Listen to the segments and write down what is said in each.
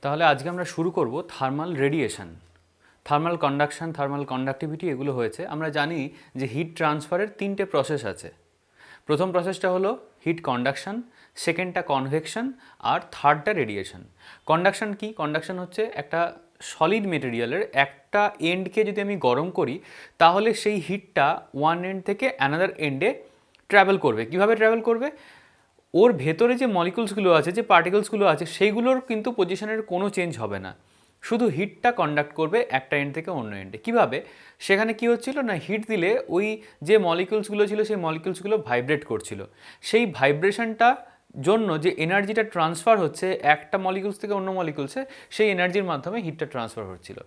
তাহলে আজকে আমরা শুরু করব thermal radiation. Thermal conduction, thermal conductivity এগুলো হয়েছে। আমরা জানি যে হিট ট্রান্সফারের তিনটে প্রসেস আছে। প্রথম প্রসেসটা হলো হিট কন্ডাকশন, সেকেন্ডটা কনভেকশন, আর থার্ডটা রেডিয়েশন। কন্ডাকশন কি? কন্ডাকশন হচ্ছে একটা সলিড মেটেরিয়ালের একটা এন্ডকে যদি আমি গরম করি তাহলে সেই হিটটা ওয়ান এন্ড থেকে অ্যানাদার এন্ডে ট্রাভেল করবে। কিভাবে ট্রাভেল করবে? ওর ভেতরে যে মলিকুলসগুলো আছে, যে পার্টিকেলসগুলো আছে, সেইগুলোর কিন্তু পজিশনের কোনো চেঞ্জ হবে না, শুধু হিটটা কন্ডাক্ট করবে একটা এন্ড থেকে অন্য এন্ডে। কীভাবে? সেখানে কি হচ্ছিল না, হিট দিলে ওই যে মলিকুলসগুলো ছিল সেই মলিকুলসগুলো ভাইব্রেট করছিল। সেই ভাইব্রেশনটা জন্য যে এনার্জিটা ট্রান্সফার হচ্ছে একটা মলিকুলস থেকে অন্য মলিকুলসে, সেই এনার্জির মাধ্যমে হিটটা ট্রান্সফার হচ্ছিল।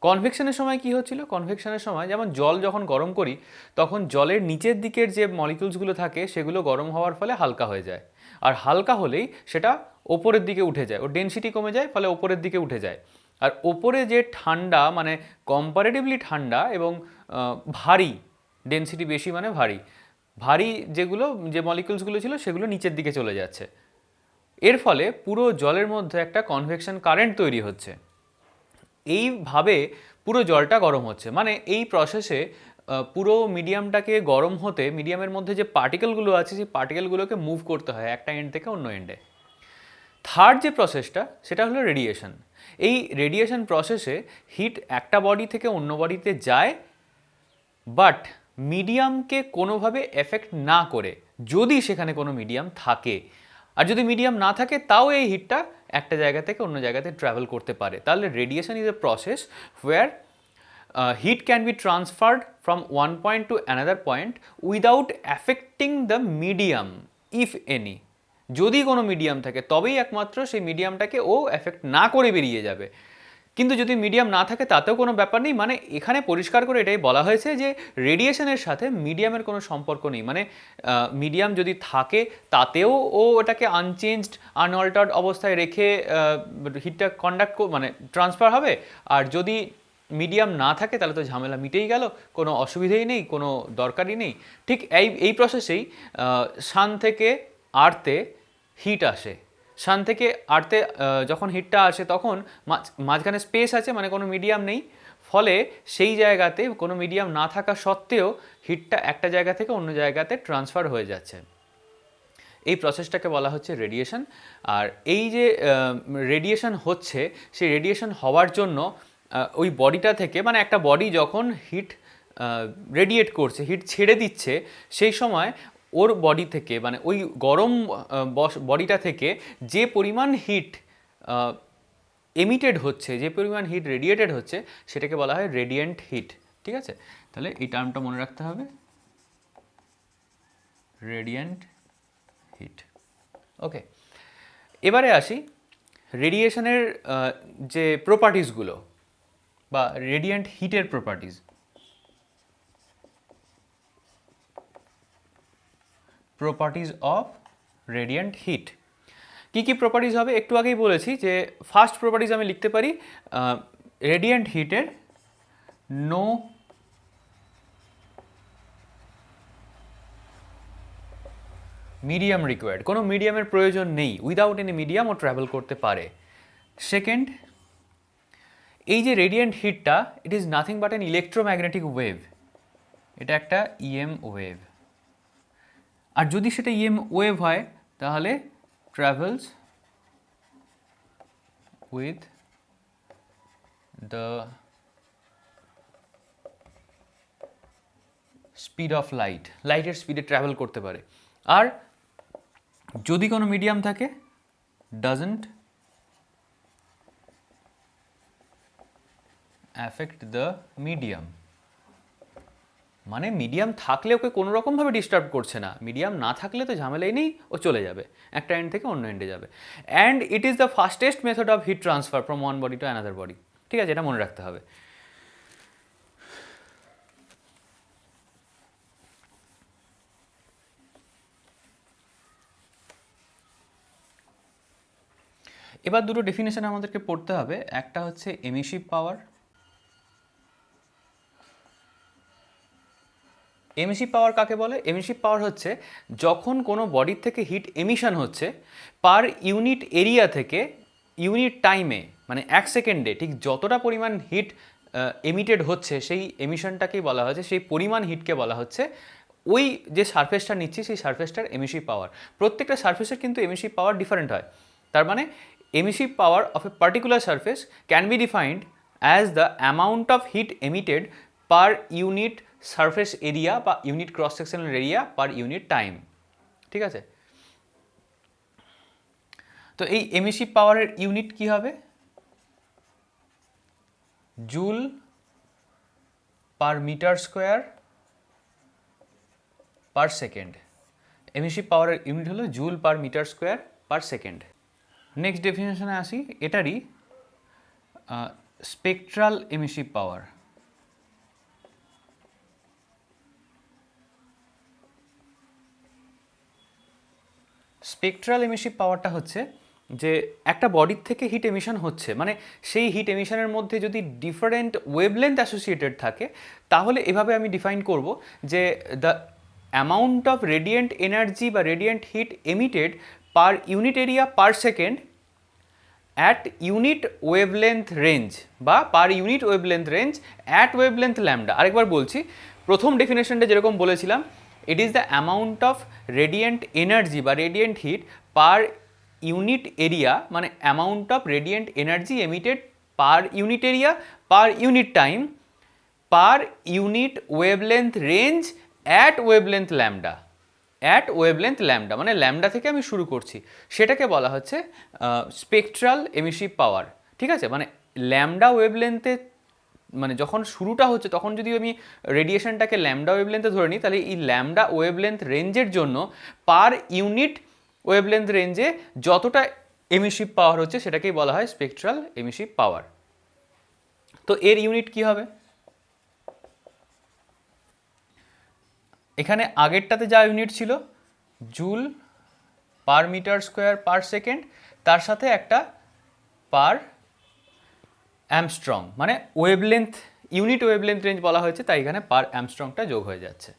কনভেকশনের সময় কি হচ্ছিল? কনভেকশনের সময় যেমন জল যখন গরম করি তখন জলের নিচের দিকের যে মলিকুলসগুলো থাকে সেগুলো গরম হওয়ার ফলে হালকা হয়ে যায়, আর হালকা হলেই সেটা ওপরের দিকে উঠে যায়, ওর ডেনসিটি কমে যায়, ফলে ওপরের দিকে উঠে যায়। আর ওপরে যে ঠান্ডা, মানে কম্পারেটিভলি ঠান্ডা এবং ভারী, ডেনসিটি বেশি মানে ভারী, ভারী যেগুলো যে মলিকুলসগুলো ছিল সেগুলো নিচের দিকে চলে যাচ্ছে। এর ফলে পুরো জলের মধ্যে একটা কনভেকশন কারেন্ট তৈরি হচ্ছে। এইভাবে পুরো জলটা গরম হচ্ছে, মানে এই প্রসেসে পুরো মিডিয়ামটাকে গরম হতে মিডিয়ামের মধ্যে যে পার্টিকেলগুলো আছে সেই পার্টিকেলগুলোকে মুভ করতে হয় একটা এন্ড থেকে অন্য এন্ডে। থার্ড যে প্রসেসটা সেটা হলো রেডিয়েশন। এই রেডিয়েশন প্রসেসে হিট একটা বডি থেকে অন্য বডিতে যায়, বাট মিডিয়ামকে কোনোভাবে এফেক্ট না করে, যদি সেখানে কোনো মিডিয়াম থাকে। আর যদি মিডিয়াম না থাকে তাও এই হিটটা একটা জায়গা থেকে অন্য জায়গাতে ট্রাভেল করতে পারে। তাহলে radiation is a process where heat can be transferred from one point to another point without affecting the medium if any. যদি কোনো মিডিয়াম থাকে তবেই একমাত্র সেই মিডিয়ামটাকে ও এফেক্ট না করে বেরিয়ে যাবে। কিন্তু যদি মিডিয়াম না থাকে তাতেও কোনো ব্যাপার নেই। মানে এখানে পরিষ্কার করে এটাই বলা হয়েছে যে রেডিয়েশনের সাথে মিডিয়ামের কোনো সম্পর্ক নেই। মানে মিডিয়াম যদি থাকে তাতেও ও ওটাকে আনচেঞ্জড, আনঅল্টার্ড অবস্থায় রেখে হিটটা কন্ডাক্ট মানে ট্রান্সফার হবে। আর যদি মিডিয়াম না থাকে তাহলে তো ঝামেলা মিটেই গেল, কোনো অসুবিধেই নেই, কোনো দরকারই নেই। ঠিক এই প্রসেসেই সান থেকে আর্থে হিট আসে। সান থেকে আর্থে যখন হিটটা আসে তখন মাঝখানে স্পেস আছে, মানে কোনো মিডিয়াম নেই, ফলে সেই জায়গাতে কোনো মিডিয়াম না থাকা সত্ত্বেও হিটটা একটা জায়গা থেকে অন্য জায়গাতে ট্রান্সফার হয়ে যাচ্ছে। এই প্রসেসটাকে বলা হচ্ছে রেডিয়েশন। আর এই যে রেডিয়েশন হচ্ছে, সেই রেডিয়েশন হওয়ার জন্য ওই বডিটা থেকে, মানে একটা বডি যখন হিট রেডিয়েট করছে, হিট ছেড়ে দিচ্ছে, সেই সময় ওর বডি থেকে, মানে ওই গরম বডিটা থেকে যে পরিমাণ হিট এমিটেড হচ্ছে, যে পরিমাণ হিট রেডিয়েটেড হচ্ছে, সেটাকে বলা হয় রেডিয়েন্ট হিট। ঠিক আছে? তাহলে এই টার্মটা মনে রাখতে হবে, রেডিয়েন্ট হিট। ওকে, এবারে আসি রেডিয়েশনের যে প্রপার্টিসগুলো বা রেডিয়েন্ট হিটের properties. Properties of radiant heat কী কী প্রপার্টিজ হবে একটু আগেই বলেছি। যে ফার্স্ট প্রপার্টিজ আমি লিখতে পারি, রেডিয়েন্ট হিটের নো মিডিয়াম রিকোয়ার্ড, কোনো মিডিয়ামের প্রয়োজন নেই, উইদাউট এনি মিডিয়াম ও ট্রাভেল করতে পারে। সেকেন্ড, এই যে রেডিয়েন্ট হিটটা, it is nothing but an electromagnetic wave, এটা একটা ইএম ওয়েভ। আর যদি সেটা ইএম ওয়েভ হয় তাহলে travels with the speed of light, লাইটের স্পিডে ট্রাভেল করতে পারে। আর যদি কোনো মিডিয়াম থাকে, ডাজন্ট অ্যাফেক্ট দ্য মিডিয়াম, মানে মিডিয়াম থাকলে ওকে কোনো রকমভাবে ডিস্টার্ব করছে না, মিডিয়াম না থাকলে তো ঝামেলাই নেই, ও চলে যাবে, একটা এন্ড থেকে অন্য এন্ডে যাবে। And it is the fastest method of heat transfer from one body to another body. ঠিক আছে, এটা মনে রাখতে হবে। এবার দুটো ডেফিনেশন আমাদেরকে পড়তে হবে। একটা হচ্ছে এমিসিভ পাওয়ার। এমিসিভ পাওয়ার কাকে বলে? এমিসিভ পাওয়ার হচ্ছে যখন কোনো বডির থেকে হিট এমিশন হচ্ছে, পার ইউনিট এরিয়া থেকে ইউনিট টাইমে মানে 1 সেকেন্ডে ঠিক যতটা পরিমাণ হিট এমিটেড হচ্ছে সেই এমিশনটাকেই বলা হচ্ছে, সেই পরিমাণ হিটকে বলা হচ্ছে ওই যে সারফেসটা নিচ্ছি সেই সারফেসটার এমিসিভ পাওয়ার। প্রত্যেকটা সারফেসের কিন্তু এমিসিভ পাওয়ার ডিফারেন্ট হয়। তার মানে emissive power of a particular surface can be defined as the amount of heat emitted per unit surface area বা unit cross sectional area per unit time. ঠিক আছে, তো এই এমিসিভ পাওয়ারের ইউনিট কি হবে? Joule per metre square per second. Emissive পাওয়ারের unit হলো joule per metre square per second. Next ডেফিনেশনে আসি এটারই, স্পেকট্রাল এমিসিভ পাওয়ার। স্পেকট্রাল এমিসিভ পাওয়ারটা হচ্ছে যে একটা বডির থেকে হিট এমিশন হচ্ছে, মানে সেই হিট এমিশনের মধ্যে যদি ডিফারেন্ট ওয়েভলেন্থ অ্যাসোসিয়েটেড থাকে তাহলে এভাবে আমি ডিফাইন করব যে the amount of radiant energy বা radiant heat emitted per unit area per second at unit wavelength range বা per unit wavelength range at wavelength lambda. আরেকবার বলছি, প্রথম ডেফিনেশনটা যেরকম বলেছিলাম, it is the amount of radiant energy বা radiant heat per unit area, মানে amount of radiant energy emitted per unit area per unit time per unit wavelength range at wavelength lambda. At wavelength lambda মানে lambda থেকে আমি শুরু করছি, সেটাকে বলা হচ্ছে স্পেকট্রাল এমিসিভ পাওয়ার। ঠিক আছে, মানে ল্যামডা ওয়েভলেন্থে মানে যখন শুরুটা হচ্ছে তখন যদি আমি রেডিয়েশনটাকে ল্যামডা ওয়েভলেন্থে ধরে নিই, তাহলে এই ল্যামডা ওয়েভলেন্থ রেঞ্জের জন্য পার ইউনিট ওয়েভলেন্থ রেঞ্জে যতটা এমিসিভ পাওয়ার হচ্ছে সেটাকেই বলা হয় স্পেকট্রাল এমিসিভ পাওয়ার। তো এর ইউনিট কি হবে? এখানে আগেরটাতে যা ইউনিট ছিল joule per metre square per second, তার সাথে একটা পার অ্যামস্ট্রং, মানে ওয়েভলেন্থ ইউনিট ওয়েভলেন্থ রেঞ্জ বলা হয়েছে তাই এখানে পার অ্যামস্ট্রংটা যোগ হয়ে যাচ্ছে।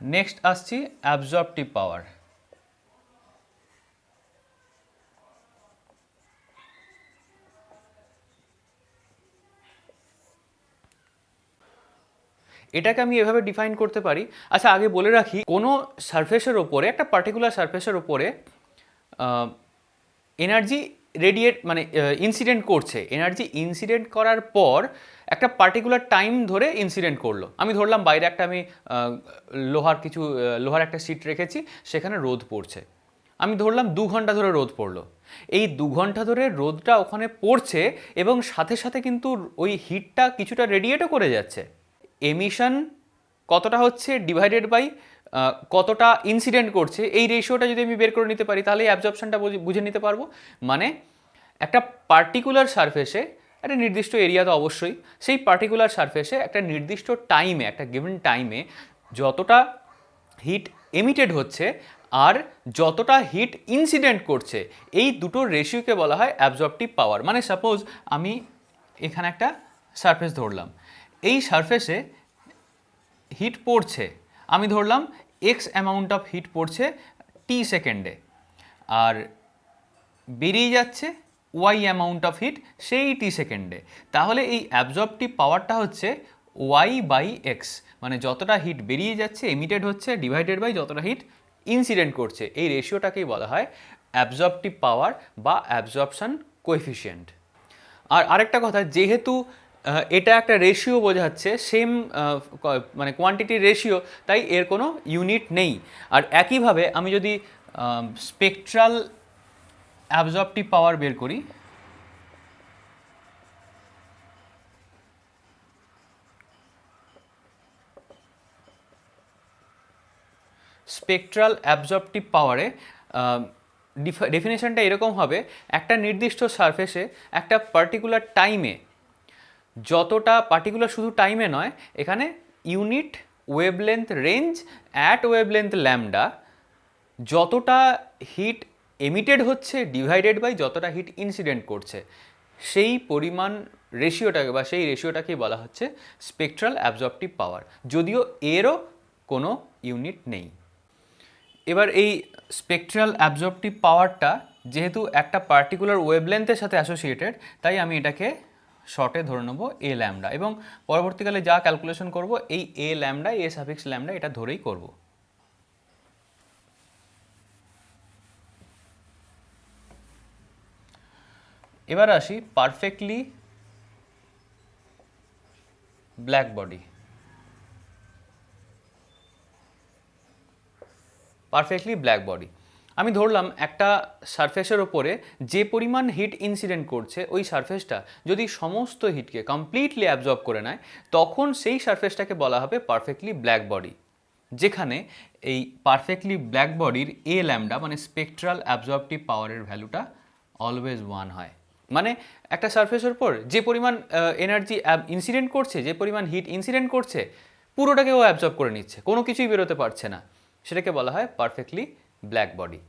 নেক্সট আসছি অ্যাবজর্পটিভ পাওয়ার। এটাকে আমি এভাবে ডিফাইন করতে পারি। আচ্ছা, আগে বলে রাখি, কোনো সারফেসের ওপরে, একটা পার্টিকুলার সারফেসের ওপরে এনার্জি রেডিয়েট মানে ইনসিডেন্ট করছে, এনার্জি ইনসিডেন্ট করার পর একটা পার্টিকুলার টাইম ধরে ইনসিডেন্ট করলো। আমি ধরলাম বাইরে একটা আমি লোহার একটা সিট রেখেছি, সেখানে রোদ পড়ছে। আমি ধরলাম 2 ঘন্টা ধরে রোদ পড়লো। এই 2 ঘন্টা ধরে রোদটা ওখানে পড়ছে এবং সাথে সাথে কিন্তু ওই হিটটা কিছুটা রেডিয়েটও করে যাচ্ছে। এমিশন কতটা হচ্ছে ডিভাইডেড বাই কতটা ইনসিডেন্ট করছে, এই রেশিওটা যদি আমি বের করে নিতে পারি তাহলে অ্যাবজর্পশনটা বুঝে নিতে পারবো। মানে একটা পার্টিকুলার সারফেসে একটা নির্দিষ্ট এরিয়া তো অবশ্যই, সেই পার্টিকুলার সারফেসে একটা নির্দিষ্ট টাইমে, একটা গিভেন টাইমে যতটা হিট এমিটেড হচ্ছে আর যতটা হিট ইনসিডেন্ট করছে, এই দুটোর রেশিওকে বলা হয় অ্যাবজর্পটিভ পাওয়ার। মানে সাপোজ আমি এখানে একটা সারফেস ধরলাম, এই সারফেসে হিট পড়ছে, আমি ধরলাম এক্স অ্যামাউন্ট অফ হিট পড়ছে টি সেকেন্ডে, আর বেরিয়ে যাচ্ছে ওয়াই অ্যামাউন্ট অফ হিট সেই টি সেকেন্ডে। তাহলে এই অ্যাবজর্পটিভ পাওয়ারটা হচ্ছে ওয়াই বাই এক্স, মানে যতটা হিট বেরিয়ে যাচ্ছে এমিটেড হচ্ছে ডিভাইডেড বাই যতটা হিট ইনসিডেন্ট করছে, এই রেশিওটাকেই বলা হয় অ্যাবজর্পটিভ পাওয়ার বা অ্যাবজর্পশন কোএফিসিয়েন্ট। আর আরেকটা কথা, যেহেতু এটা একটা রেশিও বোঝাচ্ছে, সেম মানে কোয়ান্টিটির রেশিও, তাই এর কোনো ইউনিট নেই। আর একইভাবে আমি যদি স্পেকট্রাল অ্যাবজর্পটিভ পাওয়ার বের করি, স্পেকট্রাল অ্যাবজর্পটিভ পাওয়ারে ডেফিনেশনটা এরকম হবে, একটা নির্দিষ্ট সারফেসে একটা পার্টিকুলার টাইমে যতটা, পার্টিকুলার শুধু টাইমে নয়, এখানে unit wavelength range at wavelength lambda, যতটা হিট এমিটেড হচ্ছে ডিভাইডেড বাই যতটা হিট ইনসিডেন্ট করছে, সেই পরিমাণ রেশিওটাকে বা সেই রেশিওটাকেই বলা হচ্ছে স্পেকট্রাল অ্যাবজর্পটিভ পাওয়ার, যদিও এরও কোনো ইউনিট নেই। এবার এই স্পেকট্রাল অ্যাবজর্পটিভ পাওয়ারটা যেহেতু একটা পার্টিকুলার ওয়েভলেন্থের সাথে অ্যাসোসিয়েটেড, তাই আমি এটাকে শর্টে ধরে নেব এ ল্যামডা, এবং পরবর্তীকালে যা ক্যালকুলেশন করব এই এ ল্যামডা, এ সাফিক্স ল্যামডা এটা ধরেই করব। এবার আসি perfectly black body. Perfectly black body আমি ধরলাম একটা সারফেসের ওপরে যে পরিমাণ হিট ইনসিডেন্ট করছে ওই সারফেসটা যদি সমস্ত হিটকে কমপ্লিটলি অ্যাবজর্ব করে নেয়, তখন সেই সারফেসটাকে বলা হবে পারফেক্টলি ব্ল্যাক বডি, যেখানে এই পারফেক্টলি ব্ল্যাক বডির এ ল্যামডা মানে স্পেকট্রাল অ্যাবজর্পটিভ পাওয়ারের ভ্যালুটা অলওয়েজ 1 হয়। মানে একটা সারফেসের উপর যে পরিমাণ এনার্জি ইনসিডেন্ট করছে, যে পরিমাণ হিট ইনসিডেন্ট করছে, পুরোটাকে ও অ্যাবজর্ব করে নিচ্ছে, কোনো কিছুই বেরোতে পারছে না, সেটাকে বলা হয় পারফেক্টলি ব্ল্যাক বডি।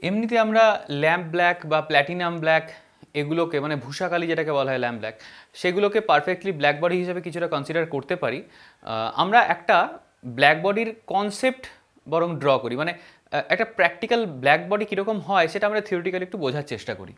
এমনিতে আমরা ল্যাম্প ব্ল্যাক বা প্ল্যাটিনাম ব্ল্যাক এগুলোকে, মানে ভূষাকালি যেটাকে বলা হয় ল্যাম্প ব্ল্যাক, সেগুলোকে পারফেক্টলি ব্ল্যাক বডি হিসেবে কিছুটা কনসিডার করতে পারি। আমরা একটা ব্ল্যাক বডির কনসেপ্ট বরং ড্র করি, মানে একটা প্র্যাকটিক্যাল ব্ল্যাক বডি কীরকম হয় সেটা আমরা থিওরিটিক্যালি একটু বোঝার চেষ্টা করি।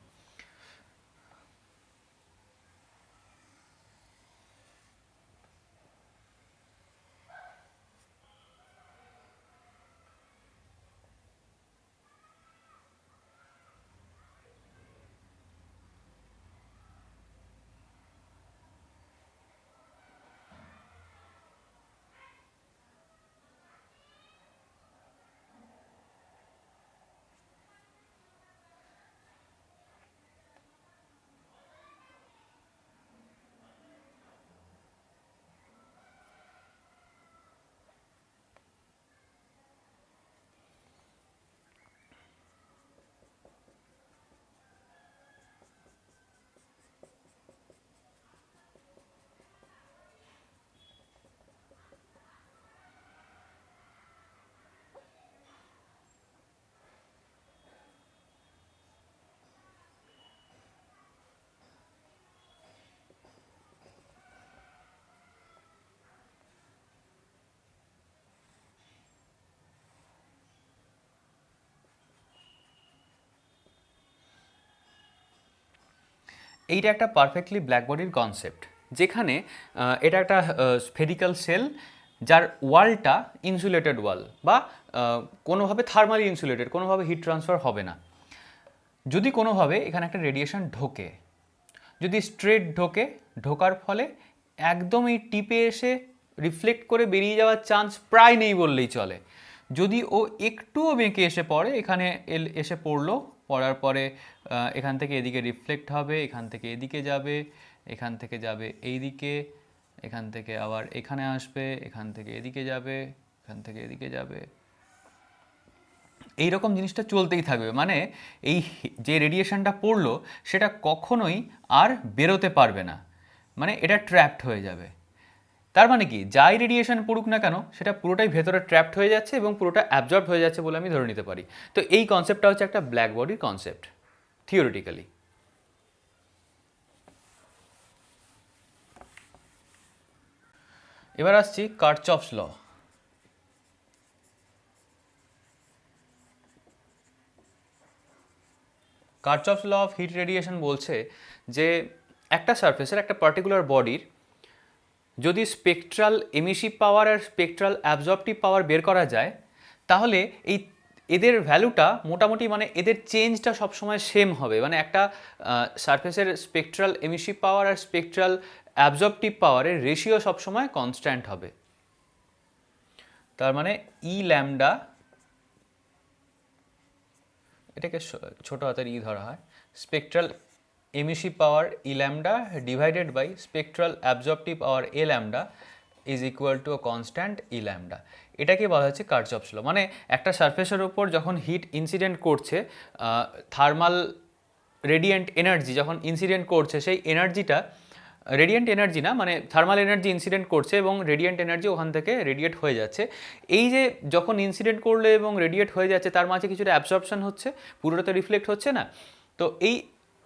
এইটা একটা পারফেক্টলি ব্ল্যাক বডির কনসেপ্ট, যেখানে এটা একটা স্ফেরিক্যাল সেল যার ওয়ালটা ইনসুলেটেড ওয়াল, বা কোনোভাবে থার্মালি ইনসুলেটেড, কোনোভাবে হিট ট্রান্সফার হবে না। যদি কোনোভাবে এখানে একটা রেডিয়েশন ঢোকে, যদি স্ট্রেট ঢোকে, ঢোকার ফলে একদম এই টিপে এসে রিফ্লেক্ট করে বেরিয়ে যাওয়ার চান্স প্রায় নেই বললেই চলে। যদি ও একটুও বেঁকে এসে পড়ে, এখানে এসে পড়লো, পড়ার পরে এখান থেকে এদিকে রিফ্লেক্ট হবে, এখান থেকে এদিকে যাবে, এখান থেকে যাবে এই দিকে, এখান থেকে আবার এখানে আসবে, এখান থেকে এদিকে যাবে, এখান থেকে এদিকে যাবে, এই রকম জিনিসটা চলতেই থাকবে। মানে এই যে রেডিয়েশনটা পড়লো সেটা কখনোই আর বেরোতে পারবে না, মানে এটা ট্র্যাপড হয়ে যাবে। তার মানে কি, যাই রেডিয়েশন পড়ুক না কেন সেটা পুরোটাই ভেতরে ট্র্যাপড হয়ে যাচ্ছে এবং পুরোটা অ্যাবজর্ব হয়ে যাচ্ছে বলে আমি ধরে নিতে পারি। তো এই কনসেপ্টটা হচ্ছে একটা ব্ল্যাক বডির কনসেপ্ট থিওরিটিক্যালি। এবার আসছি কারচফস ল। কারচফস ল অফ হিট রেডিয়েশন বলছে যে একটা সারফেসের, একটা পার্টিকুলার বডির যদি স্পেকট্রাল এমিসিভ পাওয়ার আর স্পেকট্রাল অ্যাবজর্পটিভ পাওয়ার বের করা যায়, তাহলে এই এদের ভ্যালুটা মোটামুটি, মানে এদের চেঞ্জটা সবসময় সেম হবে। মানে একটা সারফেসের স্পেকট্রাল এমিসিভ পাওয়ার আর স্পেকট্রাল অ্যাবজর্পটিভ পাওয়ারের রেশিও সবসময় কনস্ট্যান্ট হবে। তার মানে ই ল্যামডা, এটাকে ছোট হাতের ই ধরা হয়, spectral emissive power E lambda divided by spectral absorptive power A lambda is equal to a constant E lambda. এটাকে বলা হচ্ছে কারচফস ল। মানে একটা সারফেসের উপর যখন হিট ইনসিডেন্ট করছে, থার্মাল রেডিয়েন্ট এনার্জি যখন ইনসিডেন্ট করছে, সেই এনার্জিটা রেডিয়েন্ট এনার্জি না, মানে থার্মাল এনার্জি ইনসিডেন্ট করছে এবং রেডিয়েন্ট এনার্জি ওখান থেকে রেডিয়েট হয়ে যাচ্ছে। এই যে যখন ইনসিডেন্ট করলে এবং রেডিয়েট হয়ে যাচ্ছে, তার মাঝে কিছুটা অ্যাবসর্পশন হচ্ছে, পুরোটা তো রিফ্লেক্ট হচ্ছে না। তো এই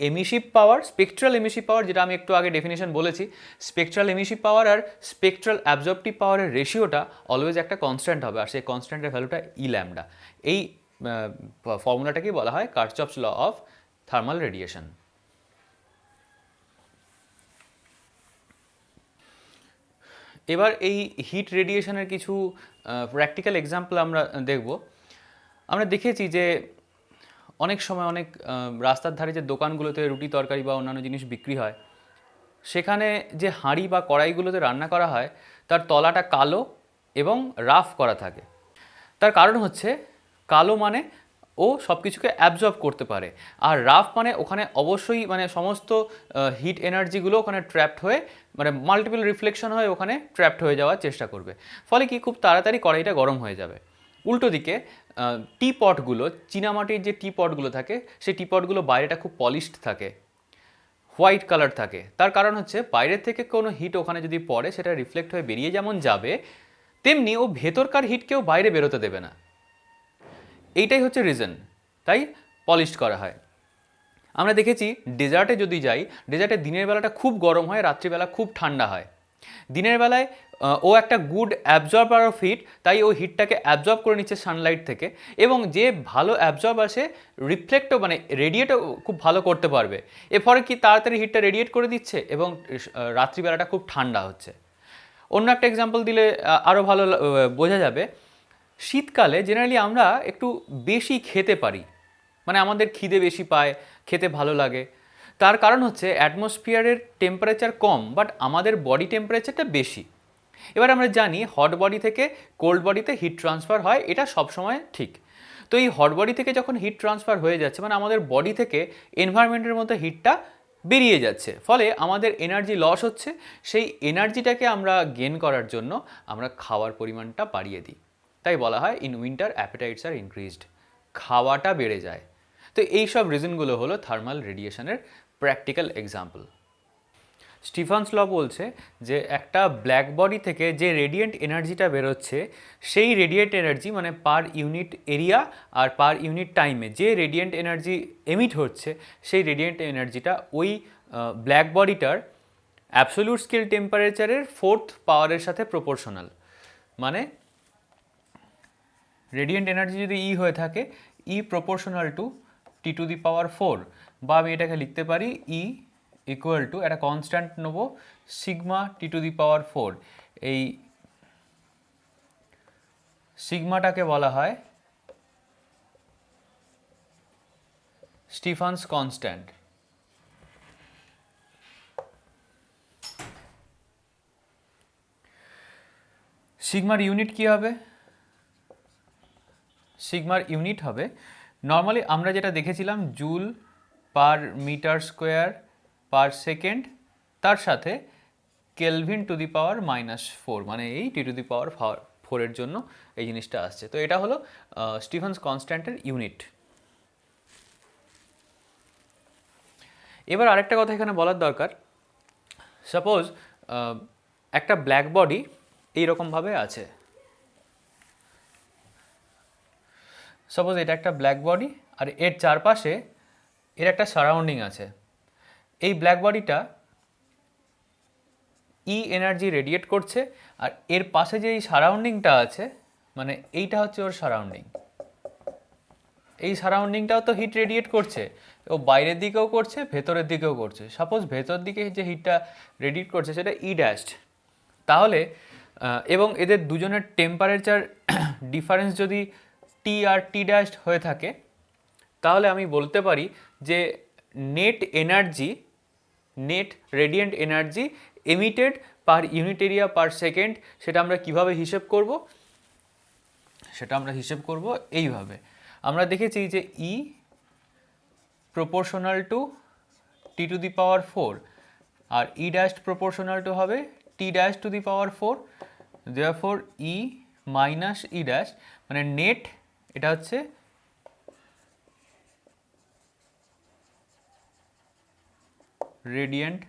এমিসিভ পাওয়ার, স্পেকট্রাল এমিসিভ পাওয়ার, যেটা আমি একটু আগে ডেফিনেশন বলেছি, স্পেকট্রাল এমিসিভ পাওয়ার আর স্পেকট্রাল অ্যাবজর্পটিভ পাওয়ারের রেশিওটা অলওয়েজ একটা কনস্ট্যান্ট হবে, আর সেই কনস্ট্যান্টের ভ্যালুটা ই ল্যামডা। এই ফর্মুলাটাকেই বলা হয় Kirchhoff's law of thermal radiation. এবার এই হিট রেডিয়েশনের কিছু প্র্যাকটিক্যাল এক্সাম্পল আমরা দেখব। আমরা দেখেছি যে অনেক সময় অনেক রাস্তার ধারে যে দোকানগুলোতে রুটি তরকারি বা অন্যান্য জিনিস বিক্রি হয়, সেখানে যে হাঁড়ি বা কড়াইগুলোতে রান্না করা হয় তার তলাটা কালো এবং রাফ করা থাকে। তার কারণ হচ্ছে কালো মানে ও সব কিছুকে অ্যাবজর্ব করতে পারে, আর রাফ মানে ওখানে অবশ্যই মানে সমস্ত হিট এনার্জিগুলো ওখানে ট্র্যাপড হয়ে মানে মাল্টিপল রিফ্লেকশন হয়ে ওখানে ট্র্যাপড হয়ে যাওয়ার চেষ্টা করবে, ফলে কি খুব তাড়াতাড়ি কড়াইটা গরম হয়ে যাবে। উল্টো দিকে টি পটগুলো, চীনামাটির যে টি পটগুলো থাকে, সেই টি পটগুলো বাইরেটা খুব পলিশড থাকে, হোয়াইট কালার থাকে। তার কারণ হচ্ছে বাইরের থেকে কোনো হিট ওখানে যদি পড়ে সেটা রিফ্লেক্ট হয়ে বেরিয়ে যেমন যাবে, তেমনি ও ভেতরকার হিটকেও বাইরে বেরোতে দেবে না। এইটাই হচ্ছে রিজন, তাই পলিশ করা হয়। আমরা দেখেছি ডেজার্টে যদি যাই, ডেজার্টে দিনের বেলাটা খুব গরম হয়, রাত্রিবেলা খুব ঠান্ডা হয়। দিনের বেলায় ও একটা গুড অ্যাবজর্বার অফ হিট, তাই ও হিটটাকে অ্যাবজর্ব করে নিচ্ছে সানলাইট থেকে, এবং যে ভালো অ্যাবজর্বার সে রিফ্লেক্টও মানে রেডিয়েটও খুব ভালো করতে পারবে। এর ফলে কি তাড়াতাড়ি হিটটা রেডিয়েট করে দিচ্ছে এবং রাত্রিবেলাটা খুব ঠান্ডা হচ্ছে। অন্য একটা এক্সাম্পল দিলে আরও ভালো বোঝা যাবে। শীতকালে জেনারেলি আমরা একটু বেশি খেতে পারি, মানে আমাদের খিদে বেশি পায়, খেতে ভালো লাগে। তার কারণ হচ্ছে অ্যাটমসফিয়ারের টেম্পারেচার কম, বাট আমাদের বডি টেম্পারেচারটা বেশি। এবার আমরা জানি হট বডি থেকে কোল্ড বডিতে হিট ট্রান্সফার হয়, এটা সবসময় ঠিক। তো এই হট বডি থেকে যখন হিট ট্রান্সফার হয়ে যাচ্ছে, মানে আমাদের বডি থেকে এনভায়রনমেন্টের মধ্যে হিটটা বেরিয়ে যাচ্ছে, ফলে আমাদের এনার্জি লস হচ্ছে। সেই এনার্জিটাকে আমরা গেন করার জন্য আমরা খাওয়ার পরিমাণটা বাড়িয়ে দিই। তাই বলা হয় ইন উইন্টার অ্যাপেটাইটস আর ইনক্রিজড, খাওয়াটা বেড়ে যায়। তো এই সব রিজনগুলো হলো থার্মাল রেডিয়েশনের প্র্যাকটিক্যাল এক্সাম্পল। স্টিফানস ল বলছে যে একটা ব্ল্যাক বডি থেকে যে রেডিয়েন্ট এনার্জিটা বেরোচ্ছে, সেই রেডিয়েন্ট এনার্জি মানে পার ইউনিট এরিয়া আর পার ইউনিট টাইমে যে রেডিয়েন্ট এনার্জি এমিট হচ্ছে, সেই রেডিয়েন্ট এনার্জিটা ওই ব্ল্যাক বডিটার অ্যাবসোলিউট স্কেল টেম্পারেচারের 4th পাওয়ারের সাথে প্রপোর্শনাল। মানে রেডিয়েন্ট এনার্জি যদি ই হয়ে থাকে, E proportional to T to the power 4, বা আমি এটাকে লিখতে পারি ই ইকুয়াল টু একটা কনস্ট্যান্ট নেব sigma T to the power 4। এই সিগমাটাকে বলা হয় স্টিফানস কনস্ট্যান্ট। সিগমার ইউনিট কি হবে? সিগমার ইউনিট হবে নর্মালি আমরা যেটা দেখেছিলাম joule per metre square per second, তার সাথে কেলভিন টু দি পাওয়ার -4, মানে এই টি টু দি পাওয়ার 4 জন্য এই জিনিসটা আসছে। তো এটা হলো স্টিফানস কনস্ট্যান্টের ইউনিট। এবার আরেকটা কথা এখানে বলার দরকার। সাপোজ একটা ব্ল্যাক বডি এইরকমভাবে আছে। সাপোজ এটা একটা ব্ল্যাক বডি আর এর চারপাশে এর একটা সারাউন্ডিং আছে। এই ব্ল্যাক বডিটা ই এনার্জি রেডিয়েট করছে, আর এর পাশে যে এই সারাউন্ডিংটা আছে মানে এইটা হচ্ছে ওর সারাউন্ডিং। এই সারাউন্ডিংটাও তো হিট রেডিয়েট করছে, ও বাইরের দিকেও করছে ভেতরের দিকেও করছে। সাপোজ ভেতর দিকে যে হিটটা রেডিয়েট করছে সেটা ই ড্যাশড, তাহলে এবং এদের দুজনের টেম্পারেচার ডিফারেন্স যদি টি আর টি ড্যাশড হয়ে থাকে, তাহলে আমি বলতে পারি যে net energy, net radiant energy emitted per unit area per second, সেটা আমরা কিভাবে হিসেব করব? সেটা আমরা হিসেব করব এইভাবে। আমরা দেখেছি যে E proportional to T to the power 4 আর ই ড্যাশ প্রপোর্শনাল টু হবে T dash to the power 4। Therefore E minus E dash মানে নেট, এটা হচ্ছে radiant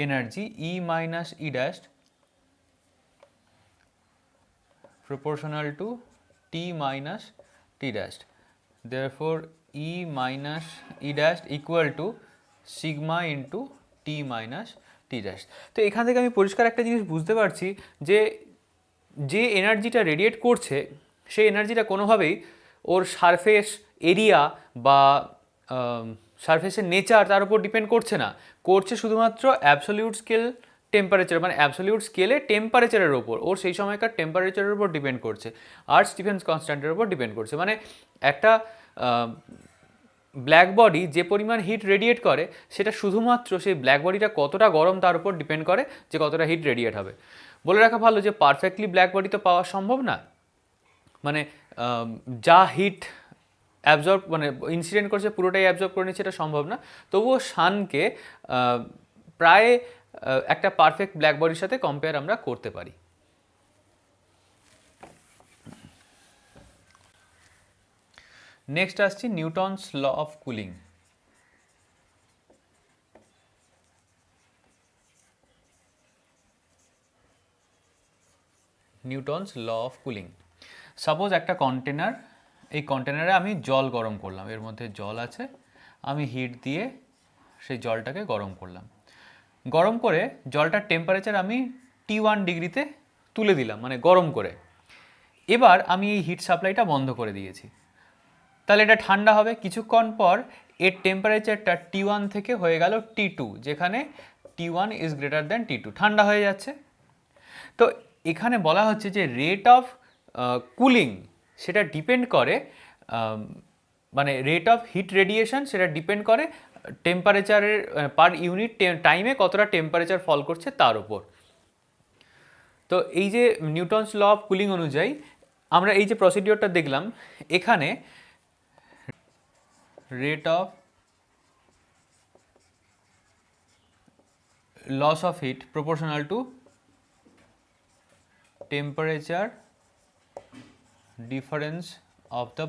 energy E minus E dash proportional to t minus t dash. Therefore E minus E dash equal to sigma into T minus T dash. তো এখান থেকে আমি পরিষ্কার একটা জিনিস বুঝতে পারছি যে যে এনার্জিটা রেডিয়েট করছে সেই এনার্জিটা কোনোভাবেই ওর সারফেস এরিয়া বা সারফেসের নেচার তার উপর ডিপেন্ড করছে না, করছে শুধুমাত্র অ্যাবসলিউট স্কেল টেম্পারেচার, মানে অ্যাবসলিউট স্কেলে টেম্পারেচারের ওপর, ওর সেই সময়কার টেম্পারেচারের উপর ডিপেন্ড করছে আর স্টিফেন্স কনস্ট্যান্টের উপর ডিপেন্ড করছে। মানে একটা ব্ল্যাক বডি যে পরিমাণ হিট রেডিয়েট করে সেটা শুধুমাত্র সেই ব্ল্যাক বডিটা কতটা গরম তার উপর ডিপেন্ড করে যে কতটা হিট রেডিয়েট হবে। বলে রাখা ভালো যে পারফেক্টলি ব্ল্যাক বডি তো পাওয়া সম্ভব না, মানে যা হিট অ্যাবজর্ব মানে ইনসিডেন্ট করছে পুরোটাই অ্যাবজর্ব করে নিচ্ছে এটা সম্ভব না, তবুও সানকে প্রায় একটা পারফেক্ট ব্ল্যাক বডির সাথে কম্পেয়ার আমরা করতে পারি। নেক্সট আসছি Newton's law of cooling. Newton's law of cooling. Suppose একটা কন্টেনার, এই কন্টেনারে আমি জল গরম করলাম, এর মধ্যে জল আছে, আমি হিট দিয়ে সেই জলটাকে গরম করলাম, গরম করে জলটার টেম্পারেচার আমি T1 ডিগ্রিতে তুলে দিলাম, মানে গরম করে। এবার আমি এই হিট সাপ্লাইটা বন্ধ করে দিয়েছি, তাহলে এটা ঠান্ডা হবে। কিছুক্ষণ পর এর টেম্পারেচারটা T1 থেকে হয়ে গেল T2, যেখানে T1 is greater than T2, ঠান্ডা হয়ে যাচ্ছে। তো এখানে বলা হচ্ছে যে রেট অফ কুলিং সেটা ডিপেন্ড করে, মানে রেট অফ হিট রেডিয়েশন সেটা ডিপেন্ড করে টেম্পারেচারের পার ইউনিট টাইমে কতটা টেম্পারেচার ফল করছে তার উপর। তো এই যে নিউটনস ল অফ কুলিং অনুযায়ী আমরা এই যে প্রসিডিওরটা দেখলাম, এখানে rate of loss of heat proportional to temperature difference of the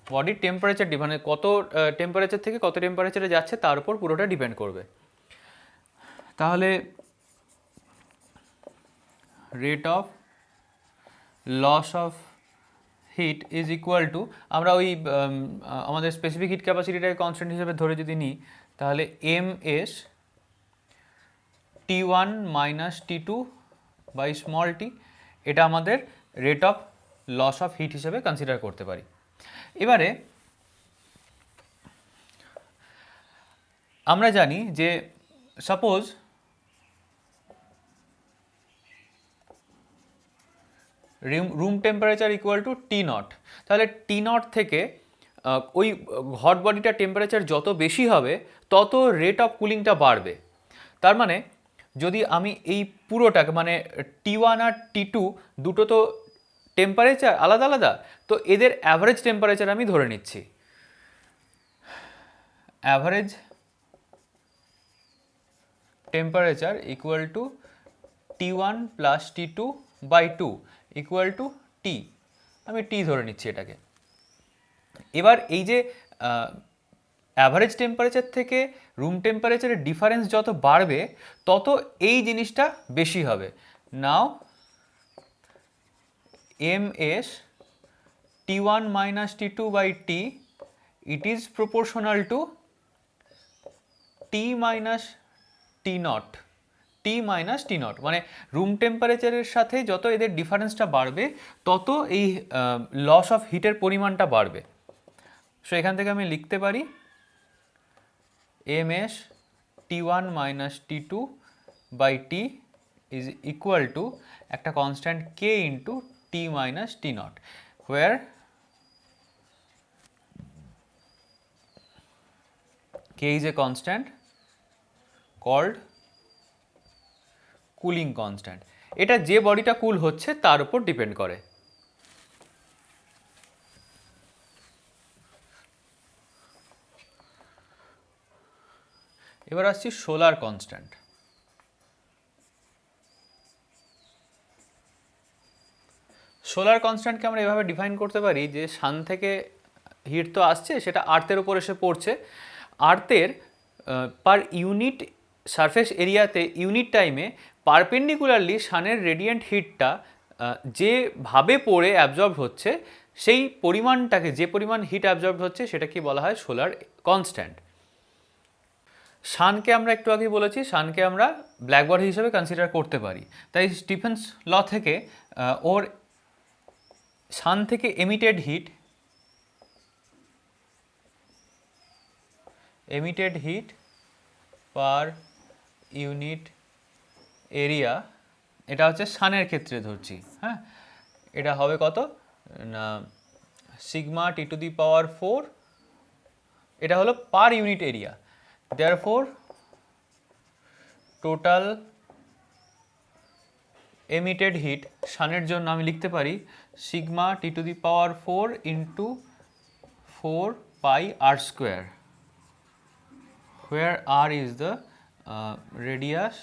বডির টেম্পারেচার মানে কত টেম্পারেচার থেকে কত টেম্পারেচারে যাচ্ছে তার উপর পুরোটা ডিপেন্ড করবে। তাহলে rate of loss of heat is equal to, আমরা ওই আমাদের স্পেসিফিক হিট ক্যাপাসিটিটাকে কনস্ট্যান্ট হিসেবে ধরে যদি নিই, তাহলে MS T1 minus T2 by small T, এটা আমাদের rate of loss of heat হিসেবে কনসিডার করতে পারি। এবারে আমরা জানি যে suppose room temperature equal to T0, তাহলে T0 থেকে ওই হট বডিটার টেম্পারেচার যত বেশি হবে তত রেট অফ কুলিংটা বাড়বে। তার মানে যদি আমি এই পুরোটাকে মানে T1 আর T2 দুটো তো টেম্পারেচার আলাদা আলাদা, তো এদের অ্যাভারেজ টেম্পারেচার আমি ধরে নিচ্ছি, average temperature equal to T1 plus T2 by 2 equal to T, আমি T ধরে নিচ্ছি এটাকে। এবার এই যে অ্যাভারেজ টেম্পারেচার থেকে রুম টেম্পারেচারের ডিফারেন্স যত বাড়বে তত এই জিনিসটা বেশি হবে। নাও MS T1 minus T2 by T, it is proportional to T minus T0, T minus T0, মানে রুম টেম্পারেচারের সাথে যত এদের ডিফারেন্সটা বাড়বে তত এই লস অফ হিটের পরিমাণটা বাড়বে। সো এখান থেকে আমি লিখতে পারি MS T1 minus T2 by T is equal to একটা constant K into T minus T0, where K is a constant called cooling constant. এটা যে বডিটা কুল হচ্ছে তার উপর ডিপেন্ড করে। এবার আসছি সোলার কনস্ট্যান্ট। সোলার কনস্ট্যান্টকে আমরা এভাবে ডিফাইন করতে পারি যে সান থেকে হিট তো আসছে, সেটা আর্থের উপর এসে পড়ছে, আর্থের পার ইউনিট সারফেস এরিয়াতে ইউনিট টাইমে পারপেন্ডিকুলারলি সানের রেডিয়েন্ট হিটটা যেভাবে পড়ে অ্যাবজর্ব হচ্ছে সেই পরিমাণটাকে, যে পরিমাণ হিট অ্যাবজর্ব হচ্ছে সেটাকে বলা হয় সোলার কনস্ট্যান্ট। সানকে আমরা একটু আগেই বলেছি, সানকে আমরা ব্ল্যাক বডি হিসেবে কনসিডার করতে পারি। তাই স্টিফেন্স ল থেকে ওর সান থেকে emitted heat per unit area, এটা হচ্ছে সানের ক্ষেত্রে ধরছি, হ্যাঁ, এটা হবে কত না sigma T to the power 4, এটা হলো per unit area. Therefore total emitted heat সানের জন্য আমি লিখতে পারি sigma T to the power 4 into 4 pi R square, where r is the radius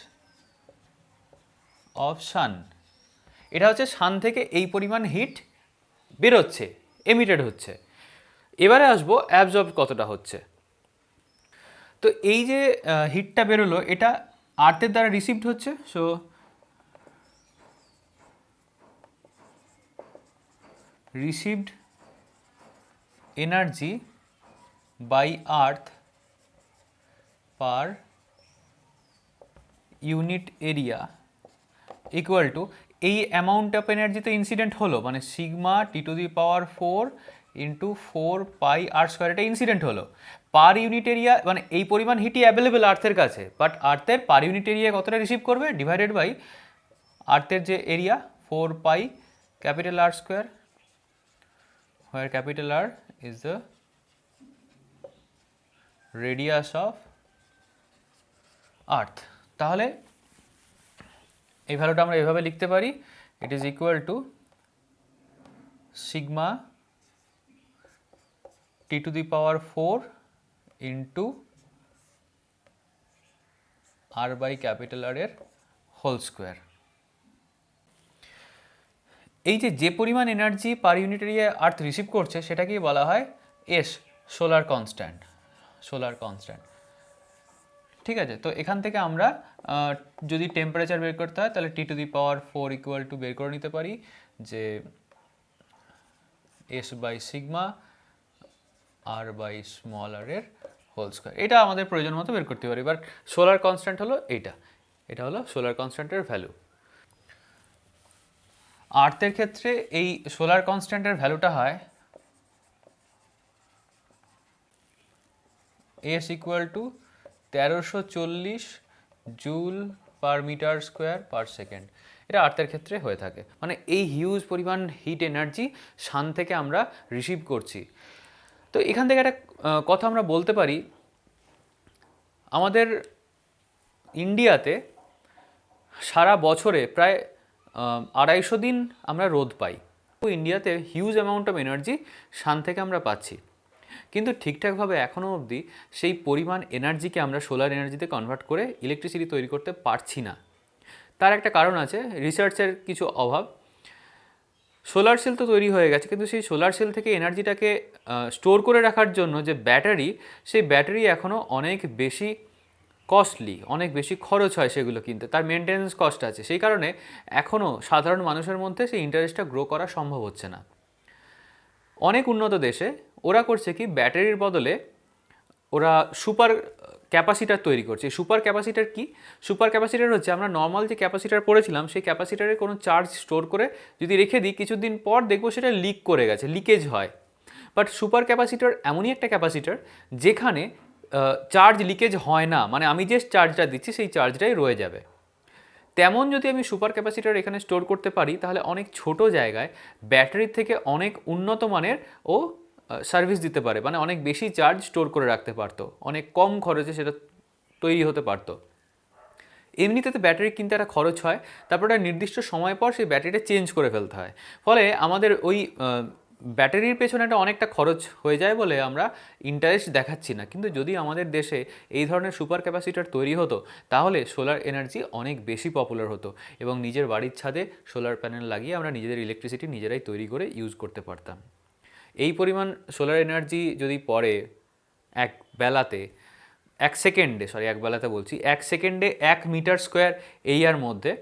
of sun। এটা হচ্ছে সান থেকে এই পরিমাণ হিট বেরোচ্ছে, এমিটেড হচ্ছে। এবারে আসবো অ্যাবজর্ব কতটা হচ্ছে। তো এই যে হিটটা বেরোলো এটা আর্থের দ্বারা রিসিভড হচ্ছে, so received energy by earth per unit area equal to এই অ্যামাউন্ট অফ এনার্জি তো ইনসিডেন্ট হলো, মানে sigma T to the power 4 into 4 pi R square, এটা ইনসিডেন্ট হলো। পার ইউনিট এরিয়া মানে এই পরিমাণ হিটই অ্যাভেলেবেল আর্থের কাছে, বাট আর্থের পার ইউনিট এরিয়া কতটা রিসিভ করবে ডিভাইডেড বাই আর্থের যে area 4 pi capital R square, where capital R is the radius of earth. তাহলে এই ভ্যালুটা আমরা এভাবে লিখতে পারি, it is equal to sigma T to the power 4 into R by capital R এর হোল স্কোয়ার। এই যে পরিমাণ এনার্জি পার ইউনিট এরিয়ায় আর্থ রিসিভ করছে সেটাকেই বলা হয় এস, সোলার কনস্ট্যান্ট। ঠিক আছে, তো এখান থেকে আমরা যদি টেম্পারেচার বের করতে হয় তাহলে T to the power 4 equal to বের করে নিতে পারি যে S by sigma R by small R এর হোল স্কোয়ার। এটা আমাদের প্রয়োজন মতো বের করতে পারি। এবার সোলার কনস্ট্যান্ট হলো এটা হলো সোলার কনস্ট্যান্টের ভ্যালু। আর্থের ক্ষেত্রে এই সোলার কনস্ট্যান্টের ভ্যালুটা হয় S equal to 1340 joule per metre square per second. এটা আর্থের ক্ষেত্রে হয়ে থাকে, মানে এই হিউজ পরিমাণ হিট এনার্জি সান থেকে আমরা রিসিভ করছি। তো এখান থেকে একটা কথা আমরা বলতে পারি, আমাদের ইন্ডিয়াতে সারা বছরে প্রায় 250 দিন আমরা রোদ পাই। তো ইন্ডিয়াতে হিউজ অ্যামাউন্ট অফ এনার্জি সান থেকে আমরা পাচ্ছি, কিন্তু ঠিকঠাকভাবে এখনও অবধি সেই পরিমাণ এনার্জিকে আমরা সোলার এনার্জিতে কনভার্ট করে ইলেকট্রিসিটি তৈরি করতে পারছি না। তার একটা কারণ আছে, রিসার্চের কিছু অভাব। সোলার সেল তো তৈরি হয়ে গেছে, কিন্তু সেই সোলার সেল থেকে এনার্জিটাকে স্টোর করে রাখার জন্য যে ব্যাটারি, সেই ব্যাটারি এখনও অনেক বেশি কস্টলি, অনেক বেশি খরচ হয় সেগুলো কিনতে, তার মেনটেন্যান্স কস্ট আছে। সেই কারণে এখনও সাধারণ মানুষের মধ্যে সেই ইন্টারেস্টটা গ্রো করা সম্ভব হচ্ছে না। অনেক উন্নত দেশে ওরা করছে কি, ব্যাটারির বদলে ওরা সুপার ক্যাপাসিটার তৈরি করছে। সুপার ক্যাপাসিটার কি? সুপার ক্যাপাসিটার হচ্ছে আমরা নর্মাল যে ক্যাপাসিটার পড়েছিলাম সেই ক্যাপাসিটারে কোনো চার্জ স্টোর করে যদি রেখে দিই, কিছুদিন পর দেখবো সেটা লিক করে গেছে, লিকেজ হয়। বাট সুপার ক্যাপাসিটার এমনই একটা ক্যাপাসিটার যেখানে চার্জ লিকেজ হয় না, মানে আমি যে চার্জটা দিচ্ছি সেই চার্জটাই রয়ে যাবে। তেমন যদি আমি সুপার ক্যাপাসিটার এখানে স্টোর করতে পারি তাহলে অনেক ছোট জায়গায় ব্যাটারির থেকে অনেক উন্নত মানের ও সার্ভিস দিতে পারে, মানে অনেক বেশি চার্জ স্টোর করে রাখতে পারতো, অনেক কম খরচে সেটা তৈরি হতে পারতো। এমনিতে তো ব্যাটারি কিনতে একটা খরচ হয়, তারপর একটা নির্দিষ্ট সময় পর সেই ব্যাটারিটা চেঞ্জ করে ফেলতে হয়, ফলে আমাদের ওই ব্যাটারির পেছনে একটা অনেকটা খরচ হয়ে যায় বলে আমরা ইন্টারেস্ট দেখাচ্ছি না। কিন্তু যদি আমাদের দেশে এই ধরনের সুপার ক্যাপাসিটার তৈরি হতো তাহলে সোলার এনার্জি অনেক বেশি পপুলার হতো এবং নিজের বাড়ির ছাদে সোলার প্যানেল লাগিয়ে আমরা নিজেদের ইলেকট্রিসিটি নিজেরাই তৈরি করে ইউজ করতে পারতাম। এই পরিমাণ সোলার এনার্জি যদি পড়ে এক বেলাতে, এক সেকেন্ডে 1 মিটার স্কোয়ার এরিয়ার মধ্যে,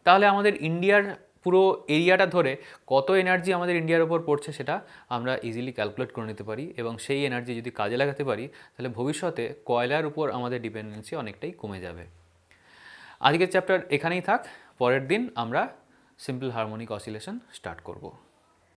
তাহলে আমাদের ইন্ডিয়ার পুরো এরিয়াটা ধরে কত এনার্জি আমাদের ইন্ডিয়ার ওপর পড়ছে সেটা আমরা ইজিলি ক্যালকুলেট করে নিতে পারি, এবং সেই এনার্জি যদি কাজে লাগাতে পারি তাহলে ভবিষ্যতে কয়লার উপর আমাদের ডিপেন্ডেন্সি অনেকটাই কমে যাবে। আজকের চ্যাপ্টার এখানেই থাক, পরের দিন আমরা সিম্পল হারমোনিক অসিলেশন স্টার্ট করব।